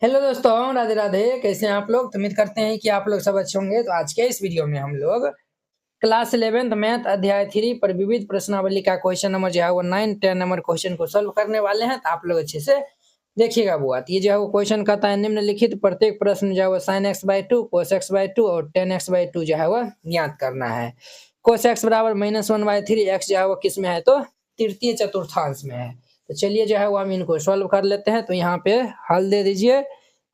Hello दोस्तों, राधे राधे। कैसे हैं आप लोग? तो उम्मीद करते हैं कि आप लोग सब अच्छे होंगे। तो आज के इस वीडियो में हम लोग क्लास 11th मैथ अध्याय 3 पर विविध प्रश्नावली का क्वेश्चन नंबर जो है वो 9, 10 नंबर क्वेश्चन को सॉल्व करने वाले हैं। तो आप लोग अच्छे से देखिएगा। वो ये जो है वो क्वेश्चन कहता है निम्नलिखित प्रत्येक प्रश्न जो है वो sin x/2 cos x/2 और tan x/2 जो है वो ज्ञात करना है। cos x बराबर -1/3 x जो है वो किस में है? तो तृतीय चतुर्थांश में है। तो चलिए जो है वो हम इनको सॉल्व कर लेते हैं। तो यहाँ पे हल दे दीजिए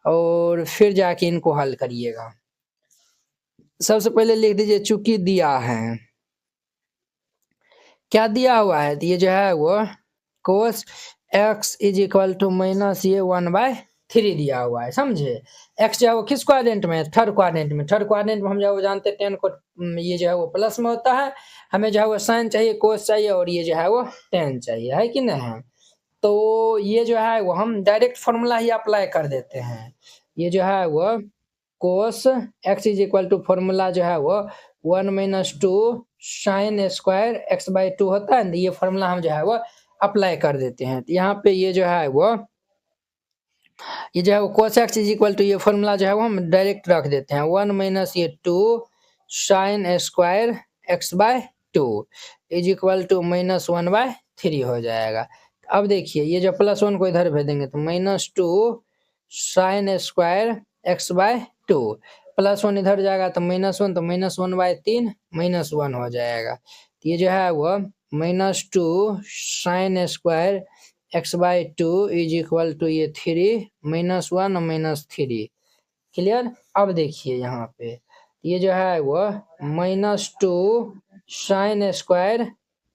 और फिर जाके इनको हल करिएगा। सबसे पहले लिख दीजिए चूंकि दिया है। क्या दिया हुआ है? तो ये जो है वो cos x is equal to minus ये 1/3 दिया हुआ है। समझे? x जो है वो किस क्वाड्रेंट में है? थर्ड क्वाड्रेंट में। थर्ड क्वाड्रेंट में हम जो है वो जानते हैं 10 को ये जो है वो प्लस में होता है। हमें जो है वो साइन चाहिए, कोस चाहिए और ये जो है वो टेन चाहिए, है कि नहीं? तो ये जो है वो हम डायरेक्ट फॉर्मूला ही अप्लाई कर देते हैं। ये जो है वो cos x is equal to formula जो है वो 1 - 2 साइन स्क्वायर x/2 होता है। ये फॉर्मूला हम जो है वो अप्लाई कर देते हैं। तो यहाँ पे ये जो है वो cos x is equal to ये फॉर्मूला जो है वो हम डायरेक्ट रख देते हैं। 1 - 2 sine square x/2 is equal to -1/3 हो जाएगा। अब देखिए ये जो +1 को इधर भेजेंगे तो -2 साइन स्क्वायर x/2 +1 इधर जाएगा तो -1, तो -1/3 -1 हो जाएगा। तो ये जो है वो -2 sine square x/2 is equal to ये 3 -1 और -3। क्लियर? अब देखिए यहाँ पे ये जो है वो -2 sine square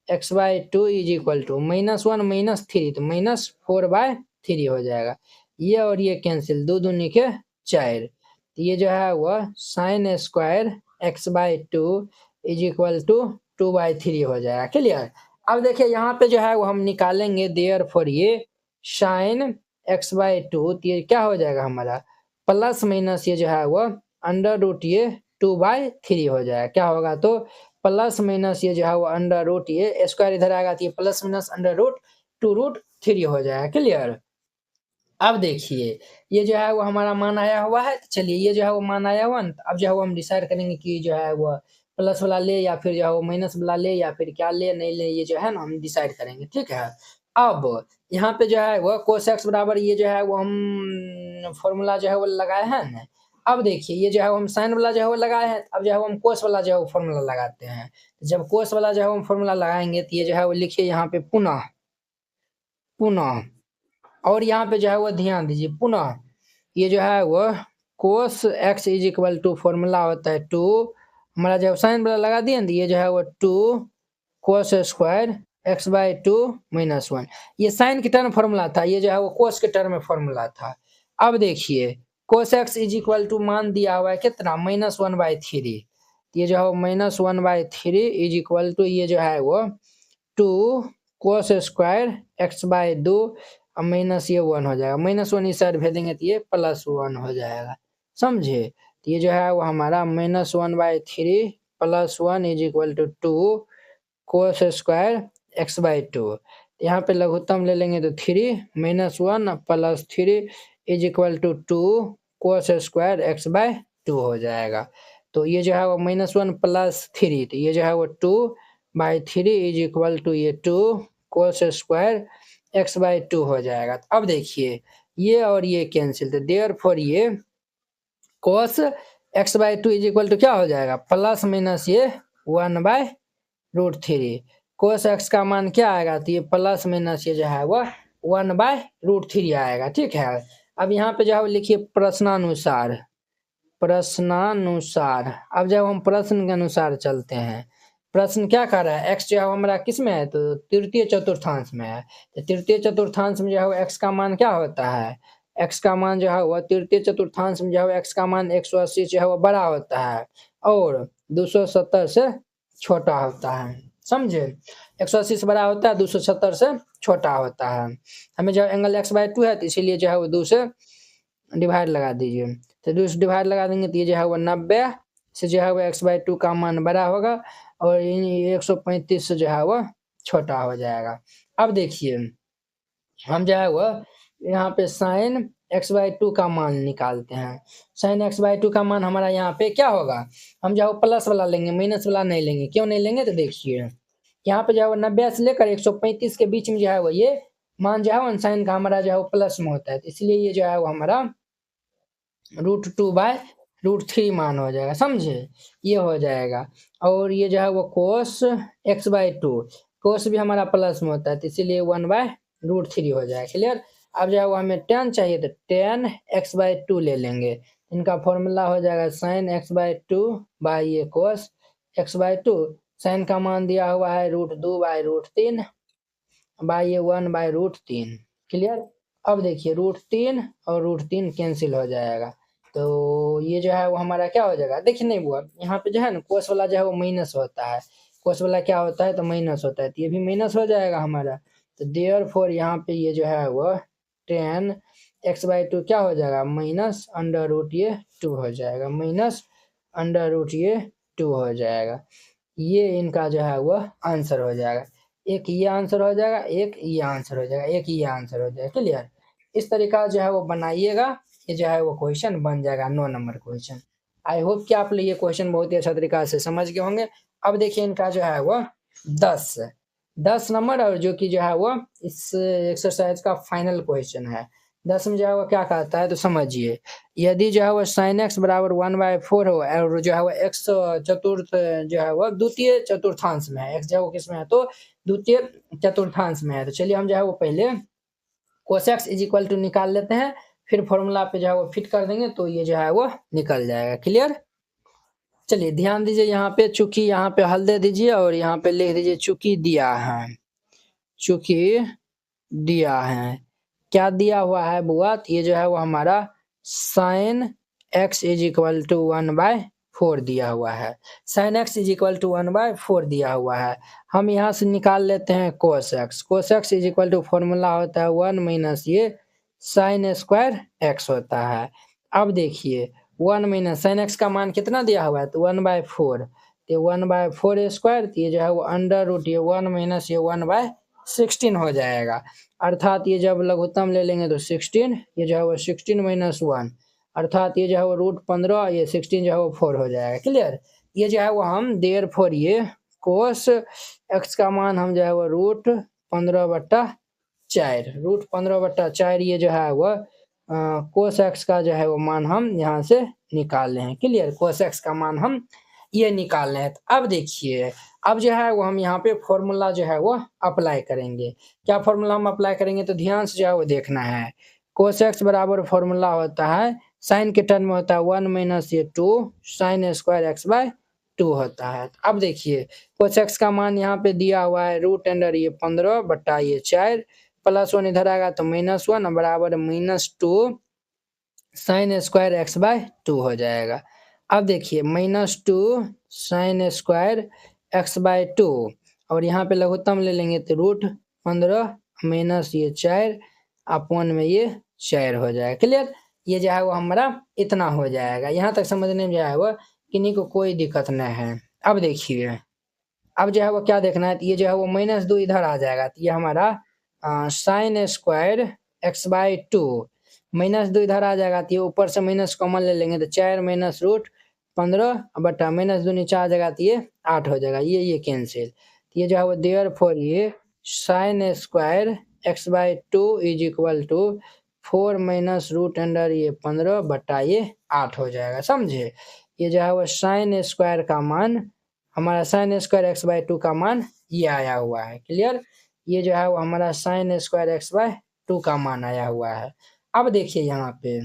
x/2 is equal to -1 -3 तो -4/3 हो जाएगा। ये और ये कैंसिल, 2 दूनी के 4। तो ये जो है वो sine square x/2 is equal to 2/3 हो जाएगा। क्लियर? अब देखिए यहाँ पे जो है वो हम निकालेंगे देयरफॉर ये साइन x/2 तो ये क्या हो जाएगा हमारा प्लस माइनस ये जो है वो अंडर रूट ये 2/3 हो जाएगा। क्या होगा? तो प्लस माइनस ये जो है वो अंडर रूट ये स्क्वायर इधर आएगा तो ये प्लस माइनस अंडर रूट 2√3 हो जाएगा। क्लियर? अब देखिए ये जो है वो हमारा मान आया हुआ है। तो चलिए ये जो है वो मान आया हुआ ना, अब जो है वो हम डिसाइड करेंगे कि जो है वो प्लस वाला ले या फिर जो है वो माइनस वाला ले या फिर क्या ले नहीं ले, ये जो है ना हम डिसाइड करेंगे। ठीक है? अब यहाँ पे जो है वो cos x बराबर ये जो है वो हम फॉर्मूला जो है वो लगाए हैं ना। अब देखिए ये जो है वो हम साइन वाला जो है वो लगाए हैं। अब जो है वो हम कोस वाला जो है वो फॉर्मूला लगाते हैं। जब कोस वाला जो है वो हम फॉर्मूला लगाएंगे तो ये जो है वो लिखिए यहाँ पे पुनः पुनः और यहाँ पे जो है वो ध्यान दीजिए पुनः ये जो है वो cos x is equal to formula होता है 2 हमारा जब साइन वाला लगा दिए ना ये जो है वो 2 कोस स्क्वायर x/2 -1। ये साइन के टर्म फॉर्मूला था, ये जो है वो कोस के टर्म में फॉर्मूला था। अब देखिए कोस x इज इक्वल टू मान दिया हुआ है कितना -1/3। ये जो है वो -1/3 इज इक्वल टू ये जो है वो 2 कोस स्क्वायर x/2 और माइनस ये 1 हो जाएगा। -1 इस साइड भेजेंगे तो ये +1 हो जाएगा। समझे? तो ये जो है वो हमारा -1/3 +1 is equal to 2 cos square x/2। यहाँ पे लघुत्तम ले लेंगे तो 3 -1 + 3 is equal to 2 cos square x/2 हो जाएगा। तो ये जो है वो -1 + 3 तो ये जो है वो 2/3 इज इक्वल टू ये 2 कोस स्क्वायर x/2 हो जाएगा। अब देखिए ये और ये कैंसिल, तो देयरफॉर ये कोस x/2 इज इक्वल टू क्या हो जाएगा प्लस माइनस ये 1/√3। कोस x का मान क्या आएगा? तो ये प्लस माइनस ये जो है वो 1/√3 आएगा। ठीक है? अब यहाँ पे जो है लिखिए प्रश्नानुसार। प्रश्नानुसार अब जब हम प्रश्न के अनुसार चलते हैं, प्रश्न क्या कर रहा है? x जो है हमारा किस में है? तो तृतीय चतुर्थांश में है। तो तृतीय चतुर्थांश में जो है x का मान क्या होता है? x का मान जो है वह तृतीय चतुर्थांश में जो है x का मान 180 जो है वो बड़ा होता है और 270 से छोटा होता है। समझे? 180 से बड़ा होता है, 270 से छोटा होता है। हमें जो एंगल x/2 है तो इसीलिए जो है वो 2 से डिवाइड लगा दीजिए। तो 2 से डिवाइड लगा देंगे तो ये जो है वो 90 से जो है वो x/2 का मान बड़ा होगा और 135 से जो है वो छोटा हो जाएगा। अब देखिए हम जो है वो यहाँ पे साइन x/2 का मान निकालते हैं। sin x/2 का मान हमारा यहाँ पे क्या होगा, हम जो है प्लस वाला लेंगे, माइनस वाला नहीं लेंगे। क्यों नहीं लेंगे तो देखिए यहाँ पे जो है 90 से लेकर 135 के बीच में जो है वो ये मान जो है साइन का हमारा जो है वो प्लस में होता है, तो इसलिए ये जो है वो हमारा √2/√3 मान हो जाएगा, समझे, ये हो जाएगा। और ये जो है वो cos x/2, कोस भी हमारा प्लस में होता है, तो इसीलिए 1/√3 हो जाएगा। क्लियर। अब जो है वो हमें tan चाहिए तो tan x/2 ले लेंगे। इनका फॉर्मूला हो जाएगा sin x/2 बाई ये cos x/2। साइन का मान दिया हुआ है √2/√3 बाई ये 1/√3। क्लियर। अब देखिए √3 और √3 कैंसिल हो जाएगा, तो ये जो है वो हमारा क्या हो जाएगा, देखिए नहीं हुआ यहाँ पे जो है ना कोस वाला जो है वो माइनस होता है, कोस वाला क्या होता है तो माइनस होता है, तो ये भी माइनस हो जाएगा हमारा। तो देयरफॉर यहाँ पे ये जो है वो tan x/2 क्या हो जाएगा -√2 हो जाएगा, -√2 हो जाएगा। ये इनका जो है वो आंसर हो जाएगा। एक ये आंसर हो जाएगा, एक ये आंसर हो जाएगा, एक ये आंसर हो जाएगा। क्लियर। इस तरीका जो है वो बनाइएगा, ये जो है वो क्वेश्चन बन जाएगा 9 नंबर क्वेश्चन। आई होप कि आप लोग ये क्वेश्चन बहुत ही अच्छा तरीका से समझ गए होंगे। अब देखिए इनका जो है वो 10 नंबर और जो कि जो है वो इस एक्सरसाइज का फाइनल क्वेश्चन है। 10 में जो है वो क्या कहता है तो समझिए, यदि जो है वो sin x बराबर 1/4 हो और जो है वो x चतुर्थ जो है वो द्वितीय चतुर्थांश में है, x जो है वो किस में है तो द्वितीय चतुर्थांश में है, तो चलिए हम जो है वो पहले cos x = निकाल लेते हैं, फिर फॉर्मूला पे जो है वो फिट कर देंगे तो ये जो है वो निकल जाएगा। क्लियर। चलिए ध्यान दीजिए यहाँ पे, चूंकि यहाँ पे हल दे दीजिए और यहाँ पे लिख दीजिए चूंकि दिया है, चूंकि दिया है, क्या दिया हुआ है बुआ, ये जो है वो हमारा sin x = 1/4 दिया हुआ है, sin x = 1/4 दिया हुआ है। हम यहाँ से निकाल लेते हैं cos x = फॉर्मूला होता है 1 - ये sin स्क्वायर x होता है। अब देखिए 1 - sin x का मान कितना दिया हुआ है तो 1/4, तो 1/4 स्क्वायर, तो ये जो है वो अंडर रूट ये 1 - ये 1/16 हो जाएगा। अर्थात ये जब लघुत्तम ले लेंगे तो 16, ये जो है वो 16 - 1, अर्थात ये जो है वो √15, ये 16 जो है वो 4 हो जाएगा। क्लियर। ये जो है वो हम देयरफॉर ये cos x का मान हम जो है वो √15/4 ये जो है वो cos x का जो है वो मान हम यहाँ से निकाल रहे हैं। क्लियर। cos x का मान हम ये निकाल रहे हैं। तो अब देखिए, अब जो है वो हम यहाँ पे फॉर्मूला जो है वो अप्लाई करेंगे। क्या फॉर्मूला हम अप्लाई करेंगे तो ध्यान से जो है वो देखना है। cos x बराबर फॉर्मूला होता है, साइन के टर्म में होता है 1 - ये 2 sin स्क्वायर x/2 होता है। अब देखिए cos x का मान यहाँ पे दिया हुआ है √अंडर ये 15/4 प्लस 1 इधर आएगा तो -1 बराबर -2 sin स्क्वायर x/2 हो जाएगा। अब देखिए -2 sin स्क्वायर x/2 और यहाँ पे लघुत्तम ले लेंगे तो √15 - ये 4 अपॉन में ये 4 हो जाएगा। क्लियर। ये जो है वो हमारा इतना हो जाएगा। यहाँ तक समझने में जो है वो किन्हीं को कोई दिक्कत नहीं है। अब देखिए, अब जो है वो क्या देखना है, तो ये जो है वो -2 इधर आ जाएगा, तो ये हमारा sin स्क्वायर x/2 -2 इधर आ जाएगा, तो ये ऊपर से माइनस कॉमन ले लेंगे तो 4 - √15 बटा -2 नीचे आ जाएगा तो ये 8 हो जाएगा, ये कैंसिल। तो ये जो है वो देयरफॉर ये sin स्क्वायर x/2 = 4 - √अंडर ये 15 बटा ये 8 हो जाएगा। समझे। ये जो है वो sin स्क्वायर का मान हमारा sin स्क्वायर x/2 का मान ये आया हुआ है। क्लियर। ये जो है वो हमारा sin स्क्वायर x/2 का मान आया हुआ है। अब देखिए यहाँ पे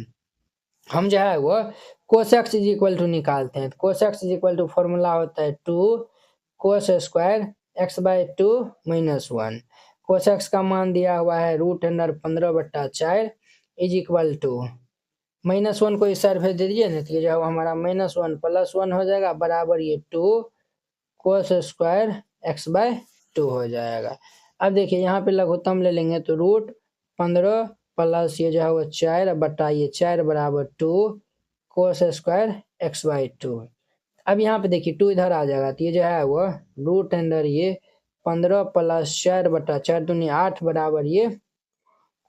हम जो है वो cos x = निकालते हैं, तो cos x = फॉर्मूला होता है 2 cos square x/2 - 1। cos x का मान दिया हुआ है √15/4 = -1 को इस साइड भेज दीजिए ना, तो ये जो है हमारा -1 + 1 हो जाएगा बराबर ये 2 cos स्क्वायर x/2 हो जाएगा। अब देखिए यहाँ पे लघुत्तम ले लेंगे तो √15 प्लस ये जो है वो 4 बटा ये 4 बराबर 2 cos स्क्वायर x/2। अब यहाँ पे देखिए 2 इधर आ जाएगा, तो ये जो है वो √अंडर ये 15 + 4 बटा 4 दूनी 8 बराबर ये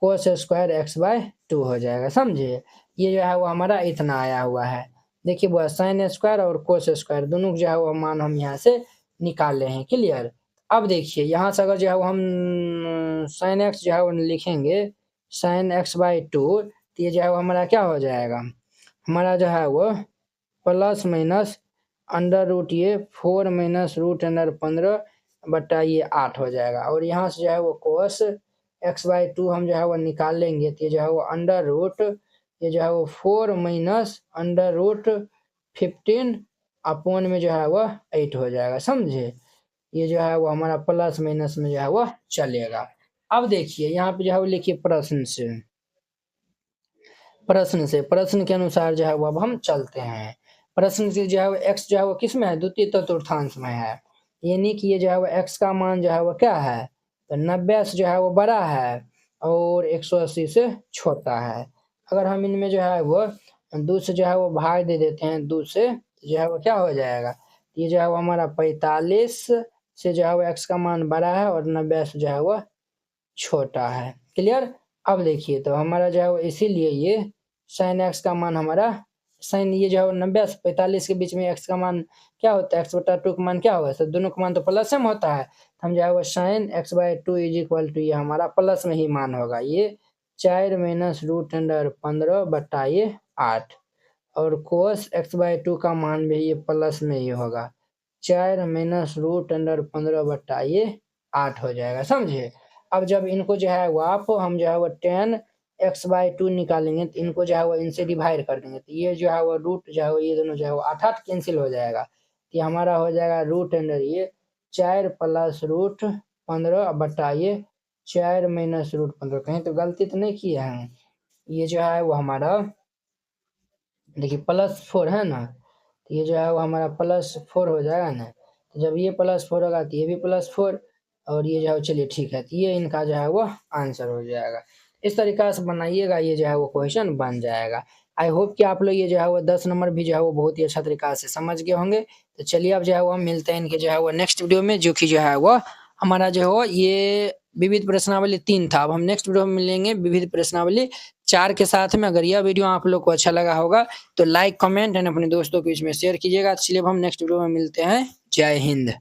cos स्क्वायर x/2 2 हो जाएगा, समझे। ये जो है वो हमारा इतना आया हुआ है। देखिए वो साइन स्क्वायर और कोस स्क्वायर दोनों जो है वो मान हम यहाँ से निकाले हैं, क्लियर। अब देखिए यहाँ से अगर जो है वो हम साइन एक्स जो है वो लिखेंगे साइन एक्स बाई 2, तो ये जो है वो हमारा क्या हो जाएगा, हमारा जो है वो प्लस माइनस अंडर रूट ये 4 माइनस रूट अंडर 15 बटा ये 8 हो जाएगा। और यहाँ से जो है वो कोस एक्स बाई 2 हम जो है वो निकाल लेंगे, तो ये जो है वो अंडर रूट ये जो है वो 4 माइनस अंडर रूट 15 अपॉन में जो है वो 8 हो जाएगा, समझे। ये जो है वो हमारा प्लस माइनस में जो है वो चलेगा। अब देखिए यहाँ पे जो है वो लिखिए प्रश्न के अनुसार जो है वो अब हम चलते हैं। प्रश्न से जो है वो x जो है वो किस में है, द्वितीय चतुर्थांश में है, यानी कि ये जो है वो x का मान जो है वो क्या है, तो 90 से जो है वो बड़ा है और 180 से छोटा है। अगर हम इनमें जो है वो 2 से जो है वो भाग दे देते हैं, 2 से जो है वो क्या हो जाएगा, ये जो है वो हमारा 45 से जो है वो x का मान बड़ा है और 90 से जो है वो छोटा है, क्लियर। अब देखिए तो हमारा जो है वो इसीलिए ये साइन एक्स का मान हमारा साइन ये जो है 90 से 45 के बीच में एक्स का मान क्या होता है, एक्स बटा 2 का मान क्या होगा, सब दोनों का मान तो प्लस में होता है। हम जो है वो sine x by 2 is equal to ये हमारा प्लस में ही मान होगा, ये 4 माइनस रूट अंडर 15 बटा ये 8 और कोस एक्स बाई 2 का मान भी ये प्लस में ही होगा, 4 माइनस रूट अंडर 15 बटा ये 8 हो जाएगा, समझे। अब जब इनको जो है वो आप हम जो है वो 10 एक्स बाई 2 निकालेंगे तो इनको जो है वो इनसे डिवाइड कर देंगे, तो ये जो है वो रूट जो है वो ये दोनों जो है वो 8 कैंसिल हो जाएगा, तो हमारा हो जाएगा रूट अंडर ये 4 प्लस रूट 15 बटा ये 4 माइनस रूट 15। कहीं तो गलती तो नहीं किया है, ये जो है वो हमारा देखिए +4 है ना, तो ये जो है वो हमारा +4 हो जाएगा ना, तो जब ये +4 होगा तो ये भी +4 और ये जो है चलिए ठीक है, तो ये इनका जो है वो आंसर हो जाएगा। इस तरीका से बनाइएगा, ये जो है वो क्वेश्चन बन जाएगा। आई होप कि आप लोग ये जो है वो 10 नंबर भी जो है वो बहुत ही अच्छा तरीका से समझ गए होंगे। तो चलिए अब जो है वो हम मिलते हैं इनके जो है वो नेक्स्ट वीडियो में, जो कि जो है वो हमारा जो है ये विविध प्रश्नावली 3 था। अब हम नेक्स्ट वीडियो में मिलेंगे विविध प्रश्नावली 4 के साथ में। अगर यह वीडियो आप लोग को अच्छा लगा होगा तो लाइक कमेंट एंड अपने दोस्तों के बीच में शेयर कीजिएगा। चलिए अब हम नेक्स्ट वीडियो में मिलते हैं। जय हिंद।